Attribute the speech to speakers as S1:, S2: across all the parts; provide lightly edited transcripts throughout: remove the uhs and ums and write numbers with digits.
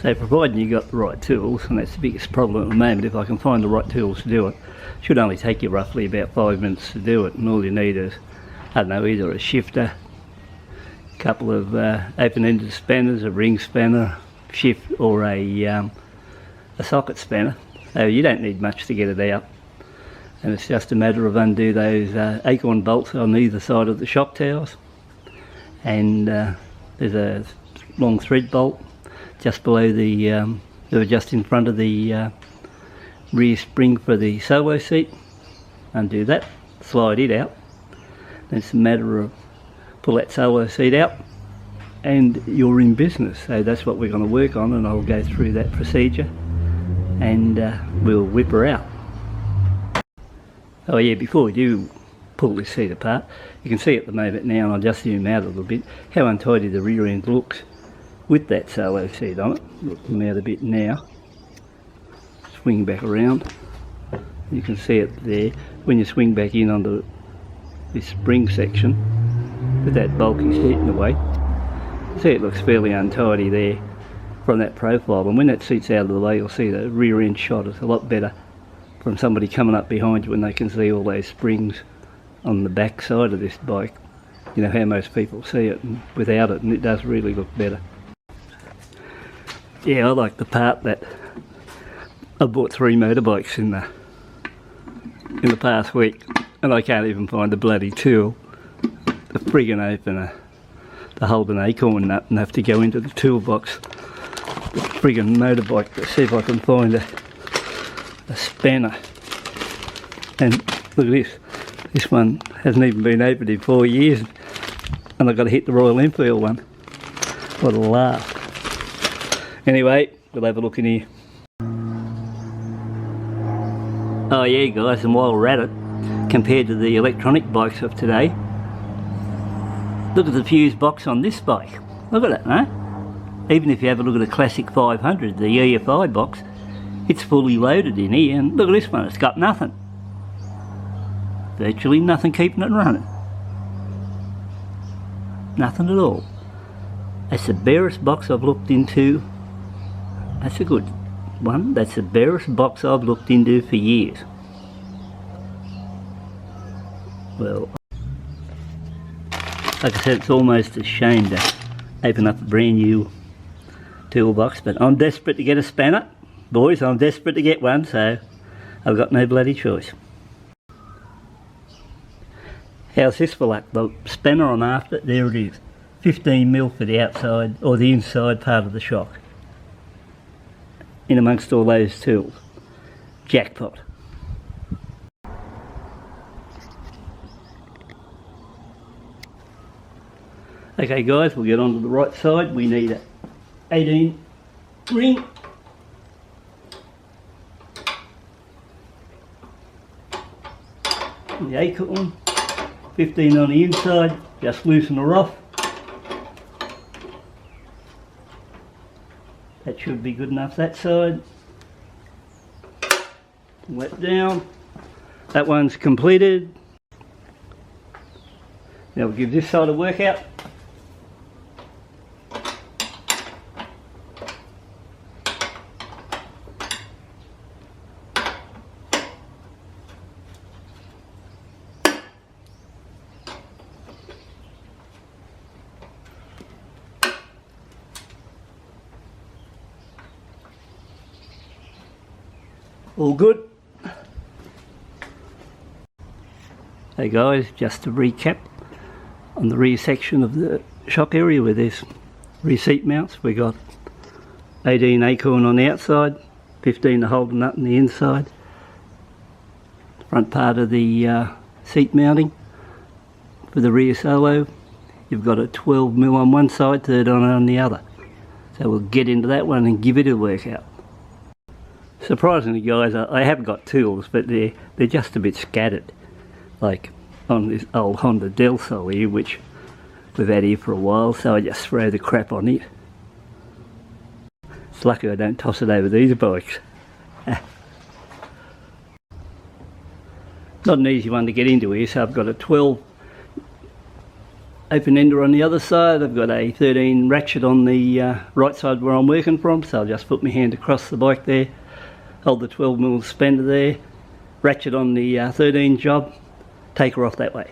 S1: So providing you got the right tools, and that's the biggest problem at the moment, if I can find the right tools to do it, should only take you roughly about 5 minutes to do it, and all you need is, I don't know, either a shifter, a couple of open-ended spanners, a ring spanner, shift, or a socket spanner. So you don't need much to get it out, and it's just a matter of undo those acorn bolts on either side of the shock towers, and there's a long thread bolt just below the just in front of the rear spring for the solo seat. Undo that, slide it out. It's a matter of pull that solo seat out and you're in business. So that's what we're going to work on, and I'll go through that procedure and we'll whip her out. Oh yeah, before we do pull this seat apart, you can see at the moment now, and I'll just zoom out a little bit, how untidy the rear end looks with that solo seat on it. Look them out a bit now. Swing back around. You can see it there. When you swing back in onto this spring section, with that bulky seat in the way, see it looks fairly untidy there from that profile, and when that seat's out of the way, you'll see the rear end shot is a lot better from somebody coming up behind you when they can see all those springs on the back side of this bike. You know how most people see it and without it, and it does really look better. Yeah, I like the part that I bought 3 motorbikes in the past week, and I can't even find the bloody tool, the friggin' opener to hold an acorn nut, and have to go into the toolbox, the friggin' motorbike, to see if I can find a spanner. And look at this one hasn't even been opened in 4 years, and I've got to hit the Royal Enfield one. What a laugh. Anyway, we'll have a look in here. Oh yeah guys, and while we're at it, compared to the electronic bikes of today, look at the fuse box on this bike. Look at it, huh? Even if you have a look at a classic 500, the EFI box, it's fully loaded in here, and look at this one, it's got nothing. Virtually nothing keeping it running. Nothing at all. That's the barest box I've looked into. That's a good one. That's the barest box I've looked into for years. Well, like I said, it's almost a shame to open up a brand new toolbox, but I'm desperate to get a spanner. Boys, I'm desperate to get one, so I've got no bloody choice. How's this for luck? The spanner on after, there it is. 15mm for the outside, or the inside part of the shock. In amongst all those tools. Jackpot. Okay guys, we'll get on to the right side. We need an 18 ring. The acorn. 15 on the inside. Just loosen her off. That should be good enough that side. Let down. That one's completed. Now we'll give this side a workout. All good. Hey guys, just to recap, on the rear section of the shock area where there's rear seat mounts, we got 18 acorn on the outside, 15 to hold the nut on the inside. Front part of the seat mounting for the rear solo, you've got a 12mm on one side, 13 on the other. So we'll get into that one and give it a workout. Surprisingly guys, I haven't got tools, but they're just a bit scattered. Like on this old Honda Del Sol here, which we've had here for a while, so I just throw the crap on it. It's lucky I don't toss it over these bikes. Not an easy one to get into here, so I've got a 12 open ender on the other side. I've got a 13 ratchet on the right side where I'm working from, so I'll just put my hand across the bike there, hold the 12mm suspender there, ratchet on the 13 job, take her off that way.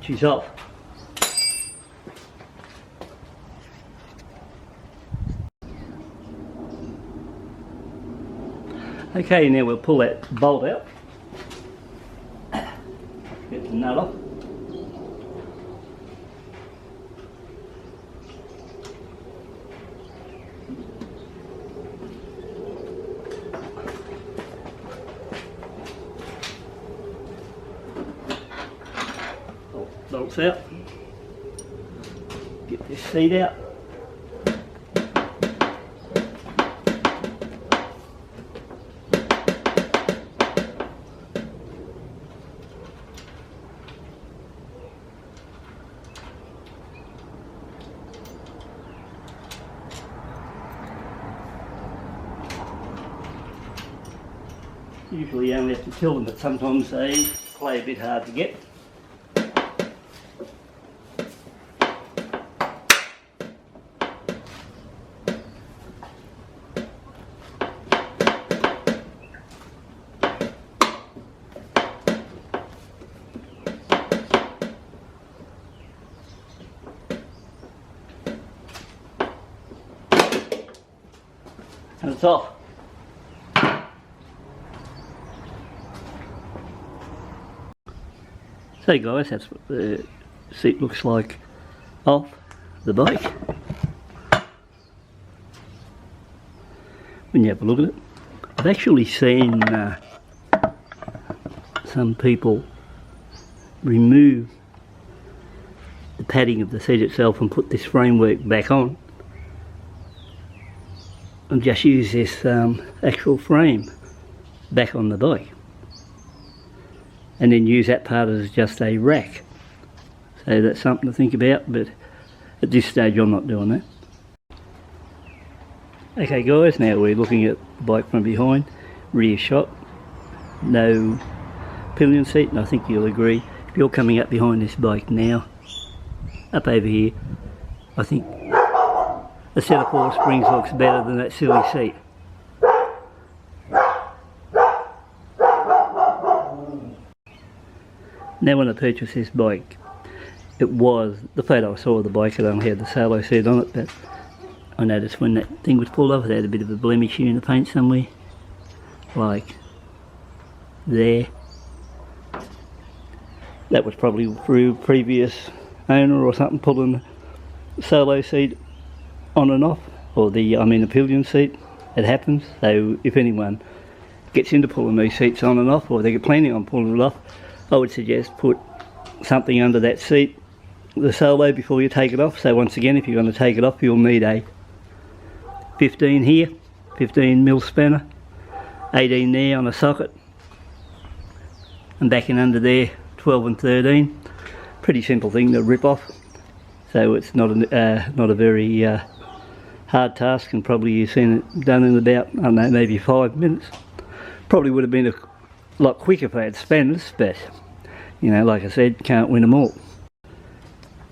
S1: She's off. Okay, now we'll pull that bolt out. Get the nut off. Bolts out. Get this seat out. Usually you only have to kill them, but sometimes they play a bit hard to get. And it's off. So guys, that's what the seat looks like off the bike. When you have a look at it, I've actually seen some people remove the padding of the seat itself and put this framework back on, and just use this actual frame back on the bike, and then use that part as just a rack. So that's something to think about, but at this stage I'm not doing that. Okay guys, now we're looking at the bike from behind, rear shot, no pillion seat, and I think you'll agree, if you're coming up behind this bike now, up over here, I think a set of 4 springs looks better than that silly seat. Now when I purchased this bike, it was, the photo I saw of the bike, it only had the solo seat on it, but I noticed when that thing was pulled off it had a bit of a blemish here in the paint somewhere, like there. That was probably through previous owner or something pulling the solo seat on and off, or the pillion seat. It happens. So if anyone gets into pulling these seats on and off, or they're planning on pulling it off, I would suggest put something under that seat, the solo, before you take it off. So once again, if you're going to take it off, you'll need a 15 here, 15mm spanner, 18 there on a socket, and back in under there 12 and 13. Pretty simple thing to rip off, so it's not a very hard task, and probably you've seen it done in about, I don't know, maybe 5 minutes. Probably would have been a lot quicker if I had spanners, but you know, like I said, can't win them all.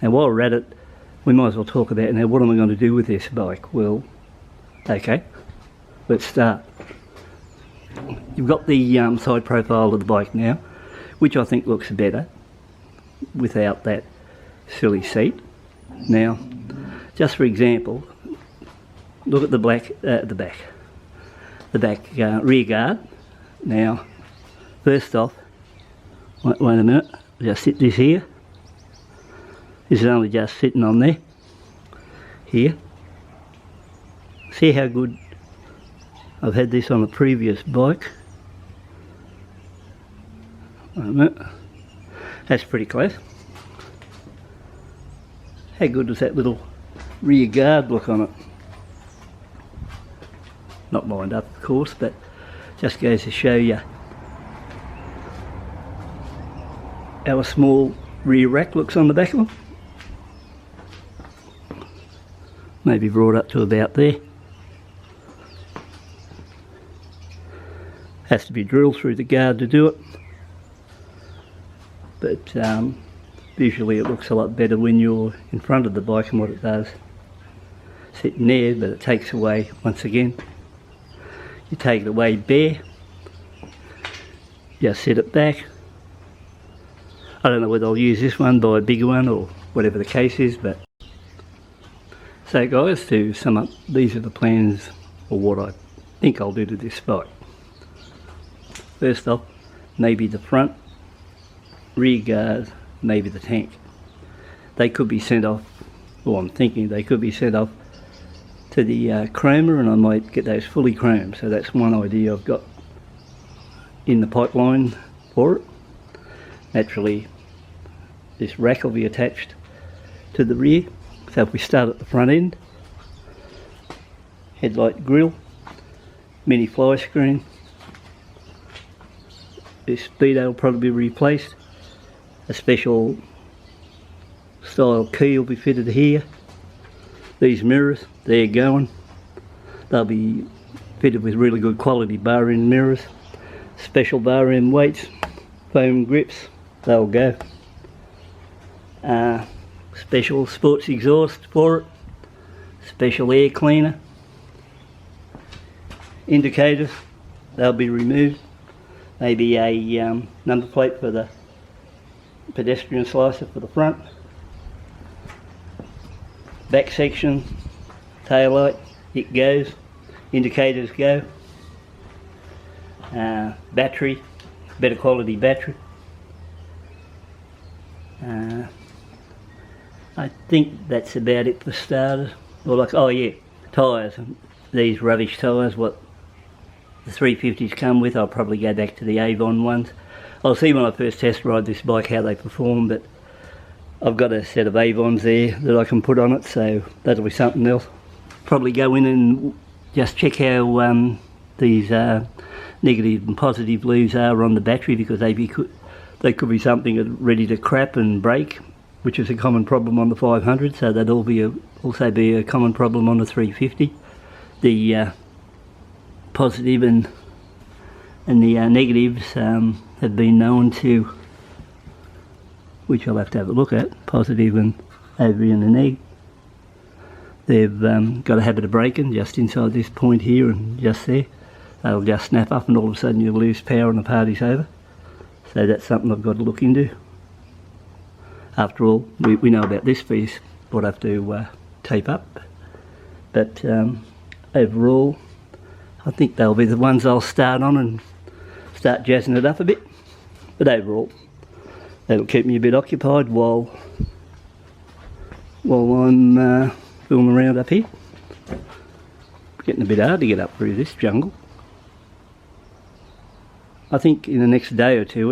S1: Now while we're at it, we might as well talk about, now what am I going to do with this bike? Well, okay, let's start. You've got the side profile of the bike now, which I think looks better without that silly seat. Now, just for example, look at the back rear guard. Now, first off, wait a minute, just sit this here. This is only just sitting on there, here. See how good I've had this on a previous bike. Wait a minute, that's pretty close. How good does that little rear guard look on it? Not lined up, of course, but just goes to show you our small rear rack looks on the back of them. Maybe brought up to about there. Has to be drilled through the guard to do it, but visually it looks a lot better when you're in front of the bike than what it does sitting there. But it takes away, once again, you take it away bare, just set it back. I don't know whether I'll use this one, buy a bigger one or whatever the case is, but so guys, to sum up, these are the plans or what I think I'll do to this bike. First off, maybe the front rear guard, maybe the tank. They could be sent off, or I'm thinking they could be sent off to the chromer, and I might get those fully chromed. So that's one idea I've got in the pipeline for it. Naturally, this rack will be attached to the rear. So if we start at the front end, headlight grille, mini fly screen, this speedo will probably be replaced, a special style key will be fitted here, these mirrors, they're going, they'll be fitted with really good quality bar end mirrors, special bar end weights, foam grips, they'll go. Special sports exhaust for it, special air cleaner, indicators, they'll be removed, maybe a number plate for the pedestrian slicer for the front, back section, tail light, it goes, indicators go, battery, better quality battery. I think that's about it for starters. Or like, oh yeah, tyres. These rubbish tyres, what the 350s come with, I'll probably go back to the Avon ones. I'll see when I first test ride this bike how they perform, but I've got a set of Avons there that I can put on it, so that'll be something else. Probably go in and just check how these negative and positive leaves are on the battery, because they could be something ready to crap and break, which is a common problem on the 500, so that'll also be a common problem on the 350. The positive and the negatives have been known to, which I'll have to have a look at, positive and over in the neg. They've got a habit of breaking just inside this point here and just there. They'll just snap up and all of a sudden you'll lose power and the party's over. So that's something I've got to look into. After all, we know about this piece, what I have to tape up. But overall, I think they'll be the ones I'll start on and start jazzing it up a bit. But overall, that'll keep me a bit occupied while I'm fooling around up here. Getting a bit hard to get up through this jungle. I think in the next day or two,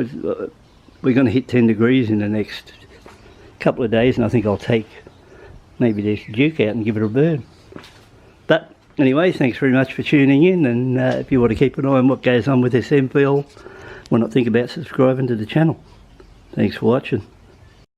S1: we're going to hit 10 degrees in the next couple of days, and I think I'll take maybe this Duke out and give it a burn. But anyway, thanks very much for tuning in, and if you want to keep an eye on what goes on with this Enfield, why not think about subscribing to the channel. Thanks for watching.